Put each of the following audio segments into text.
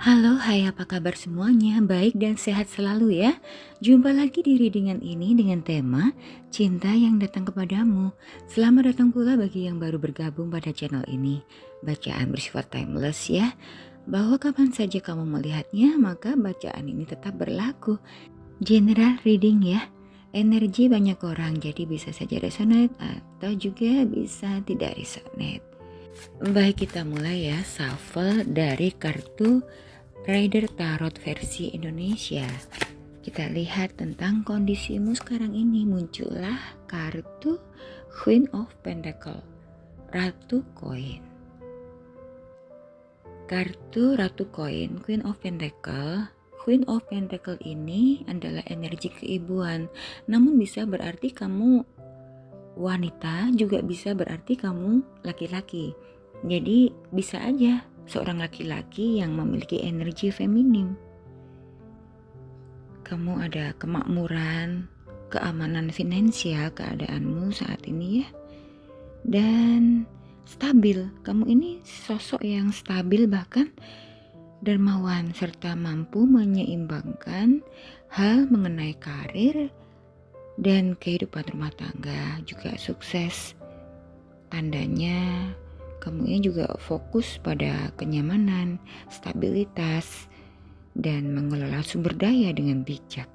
Halo, hai apa kabar semuanya? Baik dan sehat selalu ya. Jumpa lagi di readingan ini dengan tema Cinta yang datang kepadamu. Selamat datang pula bagi yang baru bergabung pada channel ini. Bacaan bersifat timeless ya. Bahwa kapan saja kamu melihatnya, maka bacaan ini tetap berlaku. General reading ya. Energi banyak orang, jadi bisa saja resonate atau juga bisa tidak resonate. Baik, kita mulai ya. Shuffle dari kartu Rider Tarot versi Indonesia. Kita lihat tentang kondisimu sekarang ini. Muncullah kartu Queen of Pentacle, Ratu Koin. Kartu Ratu Koin, Queen of Pentacle. Queen of Pentacle ini adalah energi keibuan. Namun bisa berarti kamu wanita, juga bisa berarti kamu laki-laki. Jadi bisa aja seorang laki-laki yang memiliki energi feminim. Kamu ada kemakmuran, keamanan finansial keadaanmu saat ini ya. Dan stabil. Kamu ini sosok yang stabil, bahkan dermawan, serta mampu menyeimbangkan hal mengenai karir dan kehidupan rumah tangga, juga sukses. Tandanya kamu ini juga fokus pada kenyamanan, stabilitas, dan mengelola sumber daya dengan bijak.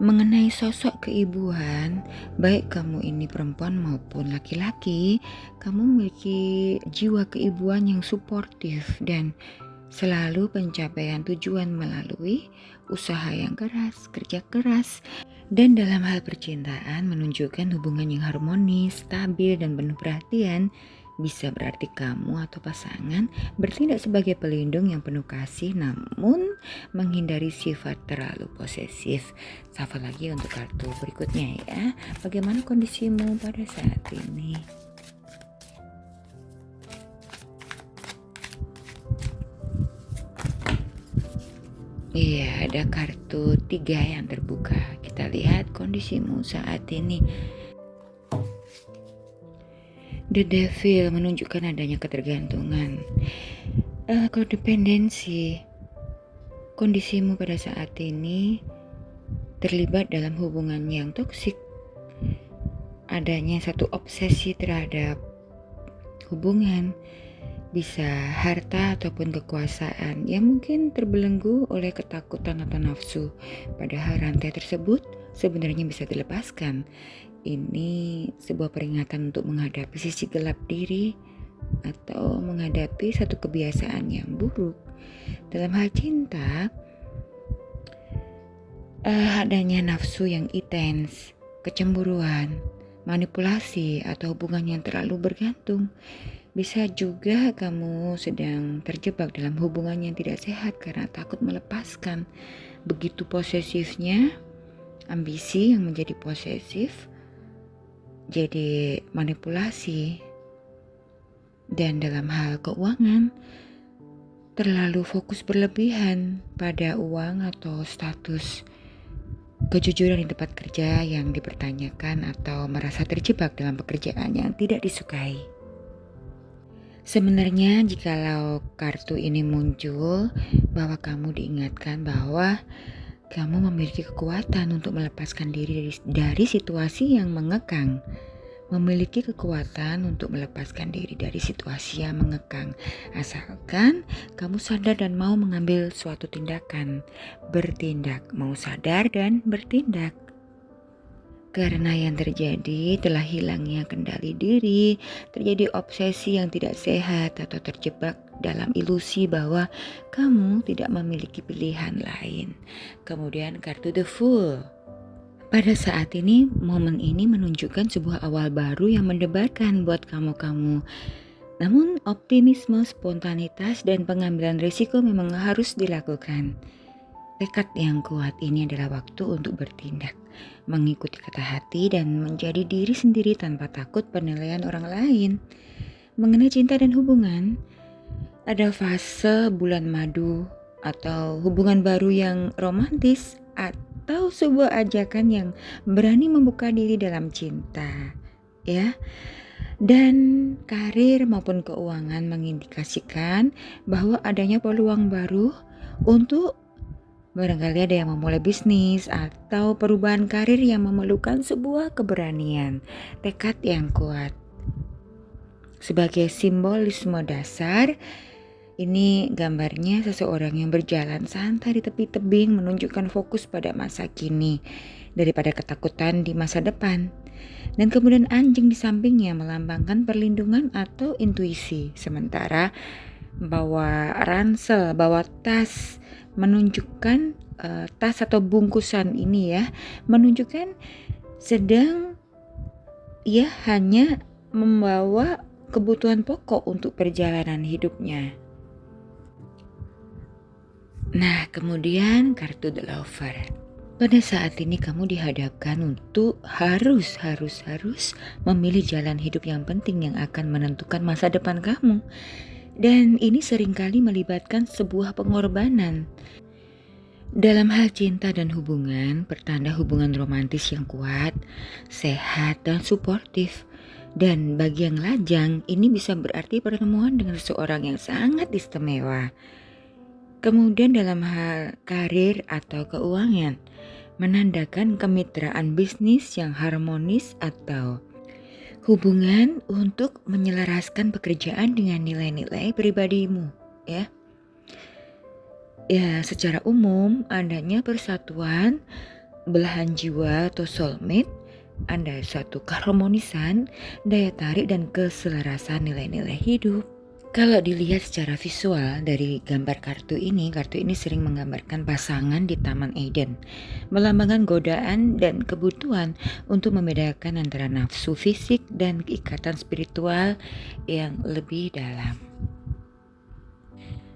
Mengenai sosok keibuan, baik kamu ini perempuan maupun laki-laki, kamu memiliki jiwa keibuan yang suportif dan selalu pencapaian tujuan melalui usaha yang keras, kerja keras. Dan dalam hal percintaan menunjukkan hubungan yang harmonis, stabil, dan penuh perhatian. Bisa berarti kamu atau pasangan bertindak sebagai pelindung yang penuh kasih, namun menghindari sifat terlalu posesif. Shuffle lagi untuk kartu berikutnya ya. Bagaimana kondisimu pada saat ini? Iya, ada kartu 3 yang terbuka. Kita lihat kondisimu saat ini. The Devil menunjukkan adanya ketergantungan, kodependensi. Kondisimu pada saat ini terlibat dalam hubungan yang toksik. Adanya satu obsesi terhadap hubungan, bisa harta ataupun kekuasaan yang mungkin terbelenggu oleh ketakutan atau nafsu. Padahal rantai tersebut sebenarnya bisa dilepaskan. Ini sebuah peringatan untuk menghadapi sisi gelap diri atau menghadapi satu kebiasaan yang buruk. Dalam hal cinta, adanya nafsu yang intens, kecemburuan, manipulasi, atau hubungan yang terlalu bergantung. Bisa juga kamu sedang terjebak dalam hubungan yang tidak sehat karena takut melepaskan. Begitu posesifnya, ambisi yang menjadi posesif, jadi manipulasi. Dan dalam hal keuangan, terlalu fokus berlebihan pada uang atau status. Kejujuran di tempat kerja yang dipertanyakan atau merasa terjebak dalam pekerjaan yang tidak disukai. Sebenarnya jikalau kartu ini muncul, bahwa kamu diingatkan bahwa kamu memiliki kekuatan untuk melepaskan diri dari situasi yang mengekang. Memiliki kekuatan untuk melepaskan diri dari situasi yang mengekang. Asalkan kamu sadar dan mau mengambil suatu tindakan. Bertindak, mau sadar dan bertindak. Karena yang terjadi telah hilangnya kendali diri, terjadi obsesi yang tidak sehat atau terjebak dalam ilusi bahwa kamu tidak memiliki pilihan lain. Kemudian kartu The Fool. Pada saat ini, momen ini menunjukkan sebuah awal baru yang mendebarkan buat kamu-kamu. Namun optimisme, spontanitas, dan pengambilan risiko memang harus dilakukan. Tekad yang kuat ini adalah waktu untuk bertindak, mengikuti kata hati, dan menjadi diri sendiri tanpa takut penilaian orang lain. Mengenai cinta dan hubungan, ada fase bulan madu atau hubungan baru yang romantis atau sebuah ajakan yang berani membuka diri dalam cinta. Ya, Dan karir maupun keuangan mengindikasikan bahwa adanya peluang baru untuk barangkali ada yang memulai bisnis atau perubahan karir yang memerlukan sebuah keberanian, tekad yang kuat. Sebagai simbolisme dasar, ini gambarnya seseorang yang berjalan santai di tepi tebing menunjukkan fokus pada masa kini daripada ketakutan di masa depan. Dan kemudian anjing di sampingnya melambangkan perlindungan atau intuisi. Sementara bawa ransel, bawa tas menunjukkan tas atau bungkusan ini ya, menunjukkan sedang ia hanya membawa kebutuhan pokok untuk perjalanan hidupnya. Nah, kemudian kartu The Lover. Pada saat ini kamu dihadapkan untuk harus memilih jalan hidup yang penting yang akan menentukan masa depan kamu. Dan ini seringkali melibatkan sebuah pengorbanan. Dalam hal cinta dan hubungan, pertanda hubungan romantis yang kuat, sehat dan suportif. Dan bagi yang lajang, ini bisa berarti pertemuan dengan seseorang yang sangat istimewa. Kemudian dalam hal karir atau keuangan, menandakan kemitraan bisnis yang harmonis atau hubungan untuk menyelaraskan pekerjaan dengan nilai-nilai pribadimu, ya. Ya, secara umum adanya persatuan belahan jiwa atau soulmate, ada suatu keharmonisan, daya tarik dan keselarasan nilai-nilai hidup. Kalau dilihat secara visual dari gambar kartu ini sering menggambarkan pasangan di Taman Eden, melambangkan godaan dan kebutuhan untuk membedakan antara nafsu fisik dan keikatan spiritual yang lebih dalam.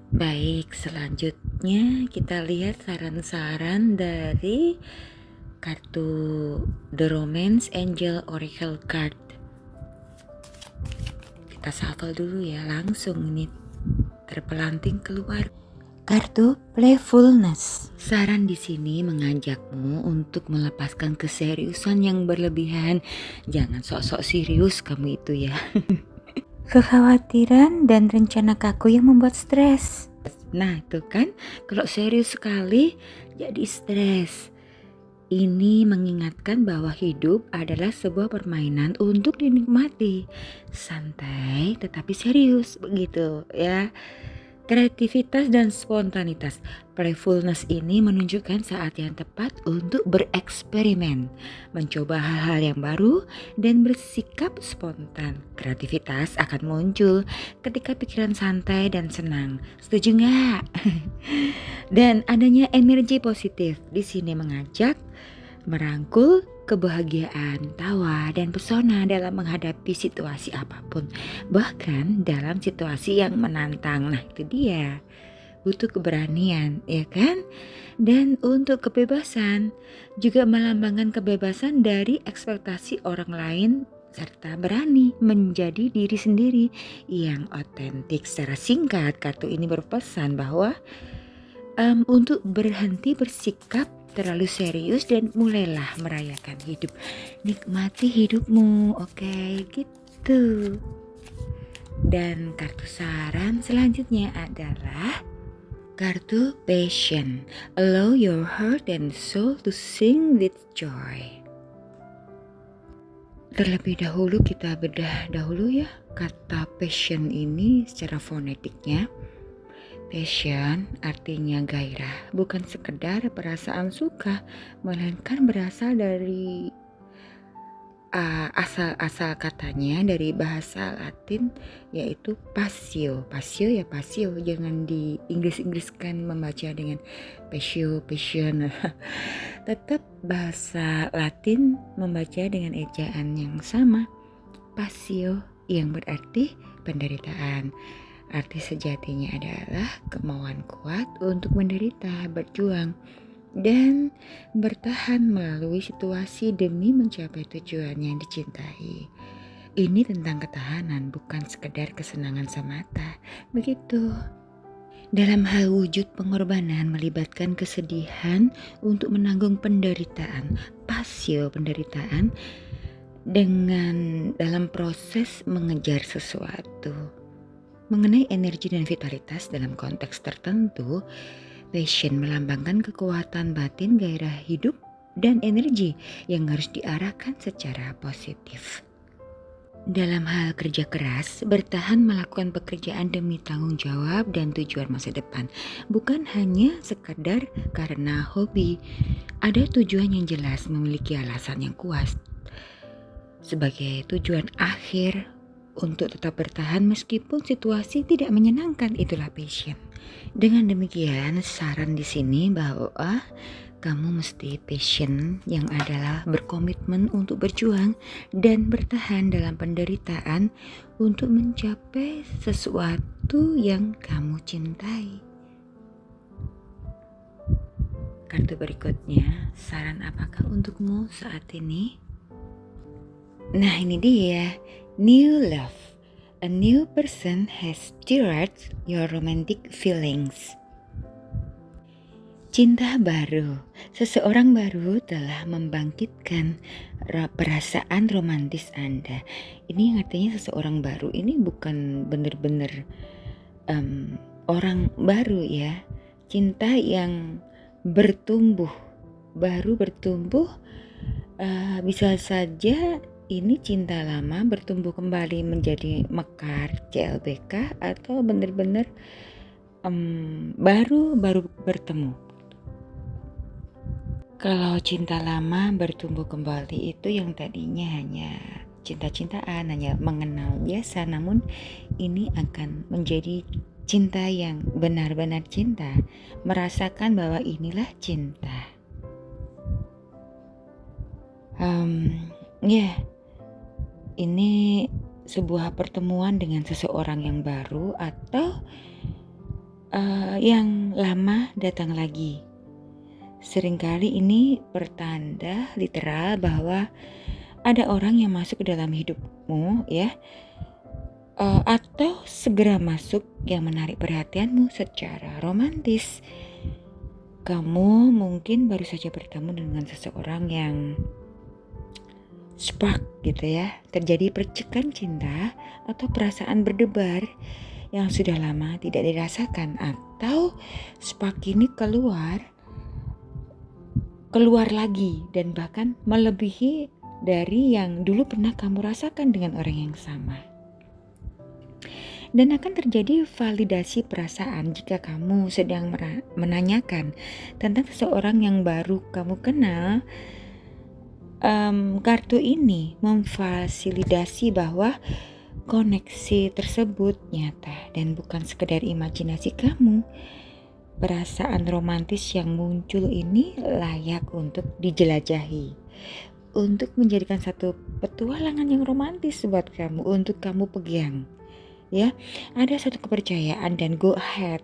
Baik, selanjutnya kita lihat saran-saran dari kartu The Romance Angel Oracle Card. Kita shuffle dulu ya, langsung ini terpelanting keluar kartu Playfulness. Saran di sini mengajakmu untuk melepaskan keseriusan yang berlebihan. Jangan sok-sok serius kamu itu ya. Kekhawatiran dan rencana kaku yang membuat stres. Nah itu kan, kalau serius sekali jadi stres. Ini mengingatkan bahwa hidup adalah sebuah permainan untuk dinikmati, santai tetapi serius, begitu ya. Kreativitas dan spontanitas. Playfulness ini menunjukkan saat yang tepat untuk bereksperimen, mencoba hal-hal yang baru dan bersikap spontan. Kreativitas akan muncul ketika pikiran santai dan senang. Setuju nggak? Dan adanya energi positif di sini mengajak merangkul kebahagiaan, tawa, dan pesona dalam menghadapi situasi apapun, bahkan dalam situasi yang menantang. Nah itu dia, butuh keberanian, ya kan? Dan untuk kebebasan, juga melambangkan kebebasan dari ekspektasi orang lain serta berani menjadi diri sendiri yang otentik. Secara singkat, kartu ini berpesan bahwa untuk berhenti bersikap terlalu serius dan mulailah merayakan hidup. Nikmati hidupmu, oke, gitu. Dan kartu saran selanjutnya adalah kartu Passion. Allow your heart and soul to sing with joy. Terlebih dahulu kita bedah dahulu ya kata passion ini secara fonetiknya. Passion artinya gairah, bukan sekedar perasaan suka, melainkan berasal dari asal katanya dari bahasa Latin yaitu passio. Passio ya passio, jangan di Inggris-Inggriskan membaca dengan passion. Tetap bahasa Latin membaca dengan ejaan yang sama, passio, yang berarti penderitaan. Arti sejatinya adalah kemauan kuat untuk menderita, berjuang, dan bertahan melalui situasi demi mencapai tujuan yang dicintai. Ini tentang ketahanan, bukan sekedar kesenangan semata. Begitu. Dalam hal wujud pengorbanan melibatkan kesedihan untuk menanggung penderitaan, passio penderitaan, dengan dalam proses mengejar sesuatu. Mengenai energi dan vitalitas dalam konteks tertentu, passion melambangkan kekuatan batin, gairah hidup, dan energi yang harus diarahkan secara positif. Dalam hal kerja keras, bertahan melakukan pekerjaan demi tanggung jawab dan tujuan masa depan. Bukan hanya sekadar karena hobi. Ada tujuan yang jelas, memiliki alasan yang kuat. Sebagai tujuan akhir untuk tetap bertahan meskipun situasi tidak menyenangkan, itulah passion. Dengan demikian, saran di sini bahwa kamu mesti passion yang adalah berkomitmen untuk berjuang dan bertahan dalam penderitaan untuk mencapai sesuatu yang kamu cintai. Kartu berikutnya, saran apakah untukmu saat ini? Nah, ini dia, new love. A new person has stirred your romantic feelings. Cinta baru, seseorang baru telah membangkitkan perasaan romantis Anda. Ini artinya seseorang baru ini bukan benar-benar orang baru ya. Cinta yang bertumbuh, baru bertumbuh, bisa saja ini cinta lama bertumbuh kembali menjadi mekar CLBK atau benar-benar baru bertemu. Kalau cinta lama bertumbuh kembali itu yang tadinya hanya cinta-cintaan, hanya mengenal biasa, namun ini akan menjadi cinta yang benar-benar cinta, merasakan bahwa inilah cinta. Ini sebuah pertemuan dengan seseorang yang baru atau yang lama datang lagi. Seringkali ini pertanda literal bahwa ada orang yang masuk ke dalam hidupmu ya, atau segera masuk yang menarik perhatianmu secara romantis. Kamu mungkin baru saja bertemu dengan seseorang yang spark gitu ya, terjadi percikan cinta atau perasaan berdebar yang sudah lama tidak dirasakan, atau spark ini keluar lagi dan bahkan melebihi dari yang dulu pernah kamu rasakan dengan orang yang sama. Dan akan terjadi validasi perasaan jika kamu sedang menanyakan tentang seseorang yang baru kamu kenal. Kartu ini memfasilitasi bahwa koneksi tersebut nyata dan bukan sekedar imajinasi kamu. Perasaan romantis yang muncul ini layak untuk dijelajahi, untuk menjadikan satu petualangan yang romantis buat kamu, untuk kamu pegang. Ya, ada satu kepercayaan dan go ahead.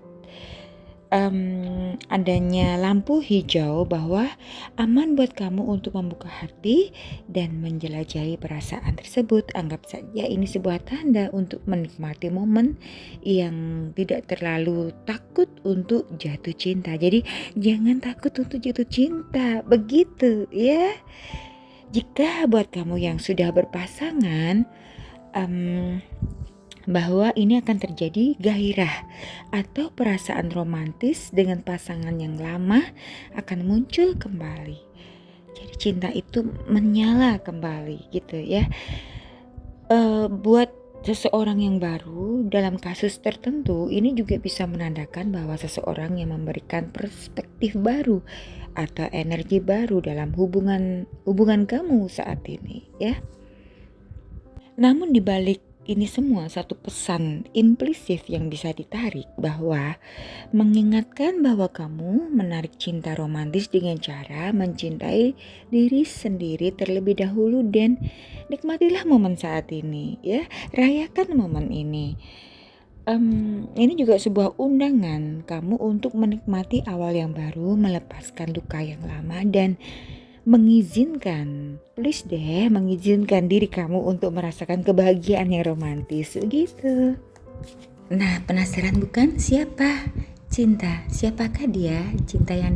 Adanya lampu hijau bahwa aman buat kamu untuk membuka hati dan menjelajahi perasaan tersebut. Anggap saja ini sebuah tanda untuk menikmati momen yang tidak terlalu takut untuk jatuh cinta. Jadi jangan takut untuk jatuh cinta, begitu ya. Jika buat kamu yang sudah berpasangan, bahwa ini akan terjadi gairah atau perasaan romantis dengan pasangan yang lama akan muncul kembali. Jadi cinta itu menyala kembali gitu ya. Buat seseorang yang baru dalam kasus tertentu ini juga bisa menandakan bahwa seseorang yang memberikan perspektif baru atau energi baru dalam hubungan kamu saat ini ya. Namun dibalik ini semua satu pesan implisit yang bisa ditarik, bahwa mengingatkan bahwa kamu menarik cinta romantis dengan cara mencintai diri sendiri terlebih dahulu dan nikmatilah momen saat ini ya, rayakan momen ini. Ini juga sebuah undangan kamu untuk menikmati awal yang baru, melepaskan luka yang lama dan mengizinkan diri kamu untuk merasakan kebahagiaan yang romantis gitu. Nah, penasaran bukan siapa cinta? Siapakah dia? Cinta yang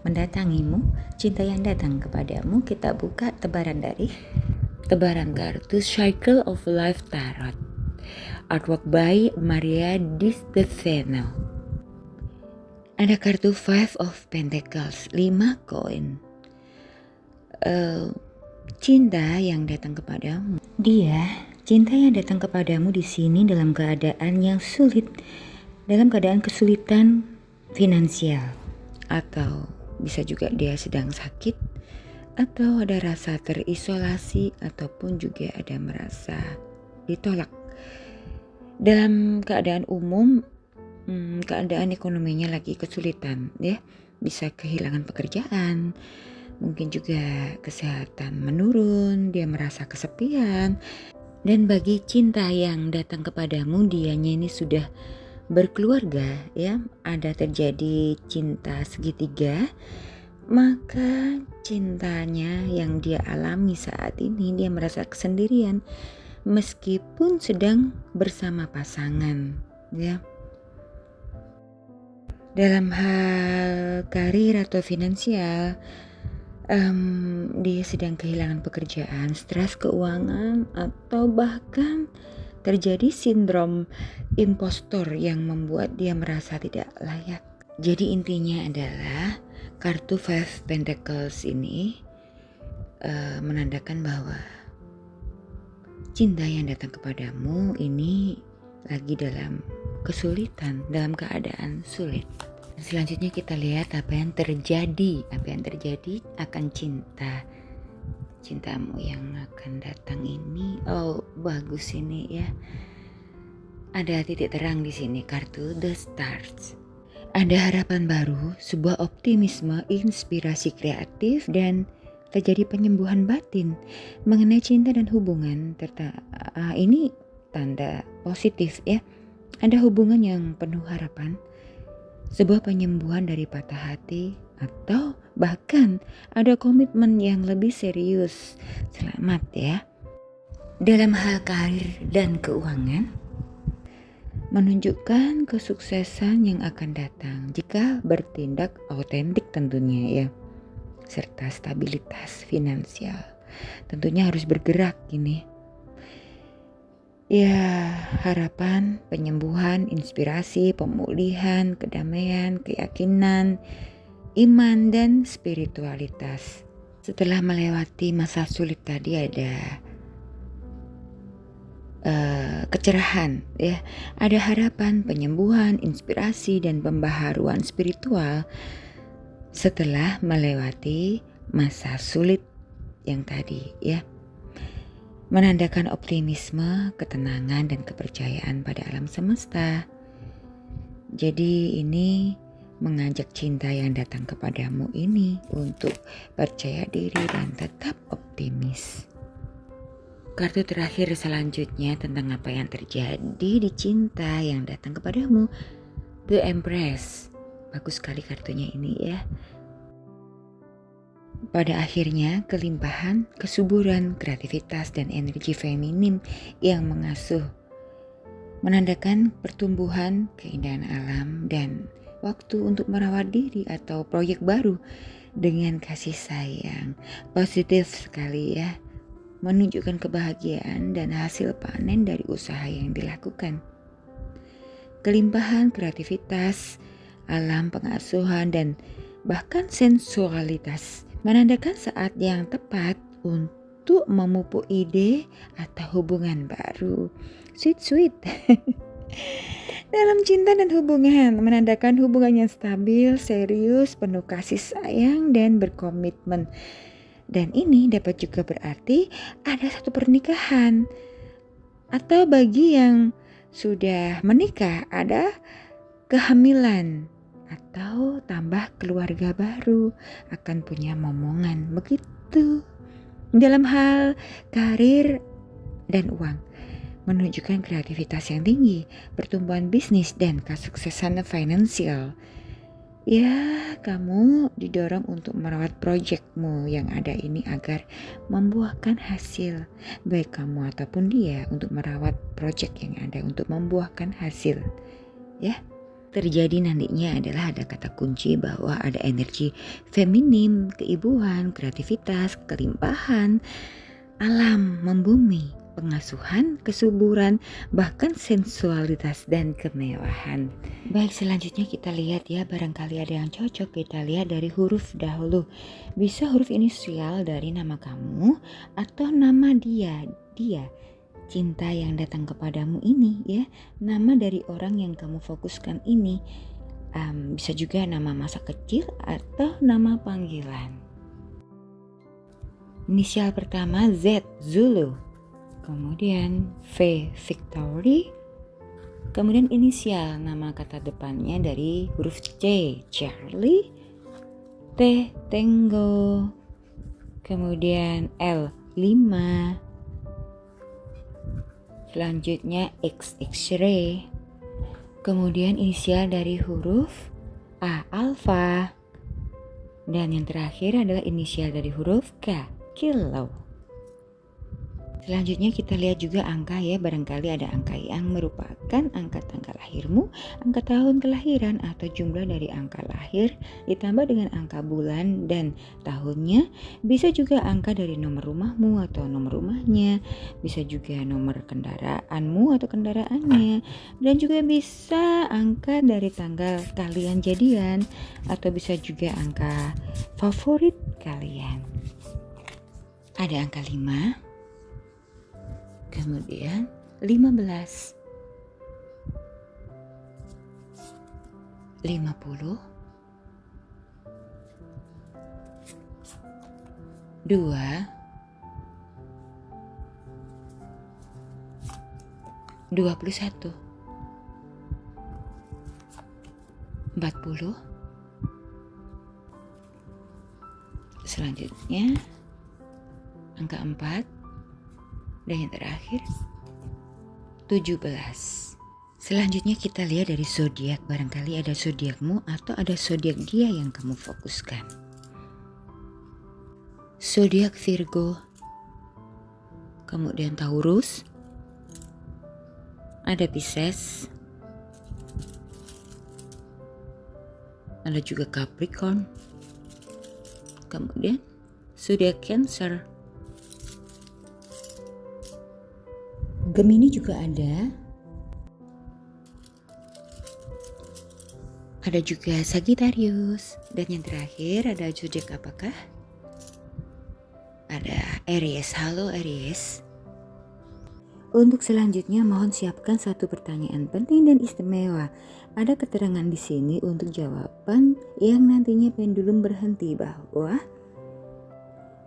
mendatangimu, cinta yang datang kepadamu. Kita buka tebaran dari Tebaran kartu Cycle of Life Tarot. Artwork by Maria Di Stefano. Ada kartu Five of Pentacles, 5 koin. Cinta yang datang kepadamu. Cinta yang datang kepadamu di sini dalam keadaan yang sulit, dalam keadaan kesulitan finansial, atau bisa juga dia sedang sakit, atau ada rasa terisolasi, ataupun juga ada merasa ditolak. Dalam keadaan umum, keadaan ekonominya lagi kesulitan, ya, bisa kehilangan pekerjaan, mungkin juga kesehatan menurun, dia merasa kesepian. Dan bagi cinta yang datang kepadamu, dianya ini sudah berkeluarga, ya, ada terjadi cinta segitiga, maka cintanya yang dia alami saat ini, dia merasa kesendirian meskipun sedang bersama pasangan, ya. Dalam hal karir atau finansial, dia sedang kehilangan pekerjaan, stres keuangan, atau bahkan terjadi sindrom impostor yang membuat dia merasa tidak layak. Jadi intinya adalah kartu Five Pentacles ini menandakan bahwa cinta yang datang kepadamu ini lagi dalam kesulitan, dalam keadaan sulit. Selanjutnya kita lihat apa yang terjadi akan cintamu yang akan datang ini. Oh, bagus ini, ya. Ada titik terang di sini, kartu The Stars. Ada harapan baru, sebuah optimisme, inspirasi kreatif, dan terjadi penyembuhan batin mengenai cinta dan hubungan. Ini tanda positif, ya. Ada hubungan yang penuh harapan, sebuah penyembuhan dari patah hati, atau bahkan ada komitmen yang lebih serius. Selamat, ya. Dalam hal karir dan keuangan, menunjukkan kesuksesan yang akan datang jika bertindak autentik tentunya, ya, serta stabilitas finansial. Tentunya harus bergerak ini. Ya, harapan, penyembuhan, inspirasi, pemulihan, kedamaian, keyakinan, iman, dan spiritualitas. Setelah melewati masa sulit tadi, ada kecerahan, ya, ada harapan, penyembuhan, inspirasi, dan pembaharuan spiritual setelah melewati masa sulit yang tadi, ya. Menandakan optimisme, ketenangan, dan kepercayaan pada alam semesta. Jadi ini mengajak cinta yang datang kepadamu ini untuk percaya diri dan tetap optimis. Kartu terakhir selanjutnya tentang apa yang terjadi di cinta yang datang kepadamu, The Empress. Bagus sekali kartunya ini, ya. Pada akhirnya, kelimpahan, kesuburan, kreativitas, dan energi feminim yang mengasuh, menandakan pertumbuhan, keindahan alam, dan waktu untuk merawat diri atau proyek baru dengan kasih sayang. Positif sekali, ya, menunjukkan kebahagiaan dan hasil panen dari usaha yang dilakukan. Kelimpahan, kreativitas, alam, pengasuhan, dan bahkan sensualitas menandakan saat yang tepat untuk memupuk ide atau hubungan baru. Sweet. Dalam cinta dan hubungan, menandakan hubungan yang stabil, serius, penuh kasih sayang, dan berkomitmen. Dan ini dapat juga berarti ada satu pernikahan. Atau bagi yang sudah menikah, ada kehamilan. Atau tambah keluarga baru, akan punya momongan. Begitu. Dalam hal karir dan uang, menunjukkan kreativitas yang tinggi, pertumbuhan bisnis, dan kesuksesan finansial. Ya, kamu didorong untuk merawat proyekmu yang ada ini agar membuahkan hasil. Baik kamu ataupun dia, untuk merawat proyek yang ada untuk membuahkan hasil. Ya, terjadi nantinya adalah ada kata kunci bahwa ada energi feminim, keibuan, kreativitas, kelimpahan, alam, membumi, pengasuhan, kesuburan, bahkan sensualitas dan kemewahan. Baik, selanjutnya kita lihat ya, barangkali ada yang cocok kita lihat dari huruf dahulu. Bisa huruf inisial dari nama kamu atau nama dia, cinta yang datang kepadamu ini ya, nama dari orang yang kamu fokuskan ini. Bisa juga nama masa kecil atau nama panggilan. Inisial pertama Z, Zulu. Kemudian V, Victory. Kemudian inisial nama kata depannya dari huruf C, Charlie. T, Tango. Kemudian L, 5. Selanjutnya X, X-ray. Kemudian inisial dari huruf A, Alpha. Dan yang terakhir adalah inisial dari huruf K, Kilo. Selanjutnya kita lihat juga angka ya, barangkali ada angka yang merupakan angka tanggal lahirmu, angka tahun kelahiran atau jumlah dari angka lahir ditambah dengan angka bulan dan tahunnya. Bisa juga angka dari nomor rumahmu atau nomor rumahnya, bisa juga nomor kendaraanmu atau kendaraannya, dan juga bisa angka dari tanggal kalian jadian atau bisa juga angka favorit kalian. Ada angka 5. Kemudian 15, 50, 2, 21, 40. Selanjutnya angka 4. Dan yang terakhir 17. Selanjutnya kita lihat dari zodiak, barangkali ada zodiakmu atau ada zodiak dia yang kamu fokuskan. Zodiak Virgo, kemudian Taurus, ada Pisces, ada juga Capricorn, kemudian zodiak Cancer. Gemini juga ada. Ada juga Sagittarius. Dan yang terakhir ada zodiak apakah? Ada Aries. Halo Aries. Untuk selanjutnya mohon siapkan satu pertanyaan penting dan istimewa. Ada keterangan di sini untuk jawaban yang nantinya pendulum berhenti bahwa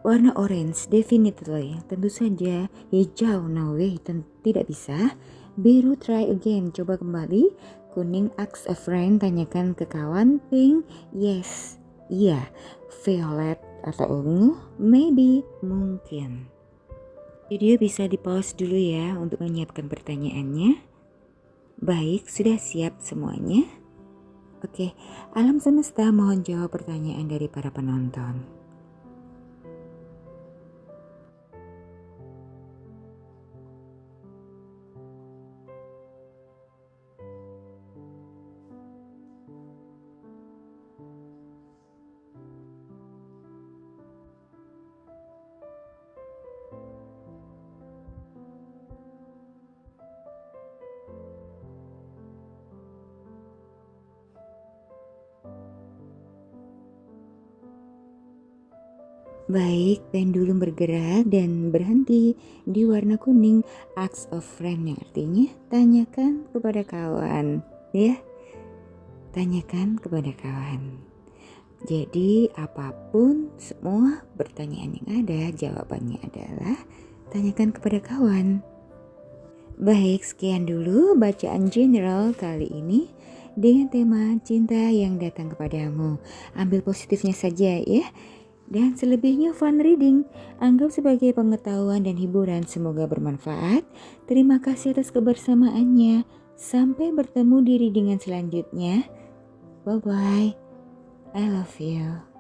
warna orange definitely, tentu saja. Hijau no way, tidak bisa. Biru try again, coba kembali. Kuning ask a friend, tanyakan ke kawan. Pink yes, iya. Violet atau ungu maybe, mungkin. Video bisa di pause dulu ya untuk menyiapkan pertanyaannya. Baik, sudah siap semuanya? Oke, alam semesta mohon jawab pertanyaan dari para penonton. Baik, pendulum bergerak dan berhenti di warna kuning. Ask a friend yang artinya tanyakan kepada kawan ya. Tanyakan kepada kawan. Jadi apapun semua pertanyaan yang ada jawabannya adalah tanyakan kepada kawan. Baik, sekian dulu bacaan general kali ini dengan tema cinta yang datang kepadamu. Ambil positifnya saja ya. Dan selebihnya fun reading, anggap sebagai pengetahuan dan hiburan, semoga bermanfaat. Terima kasih atas kebersamaannya. Sampai bertemu di readingan selanjutnya. Bye bye. I love you.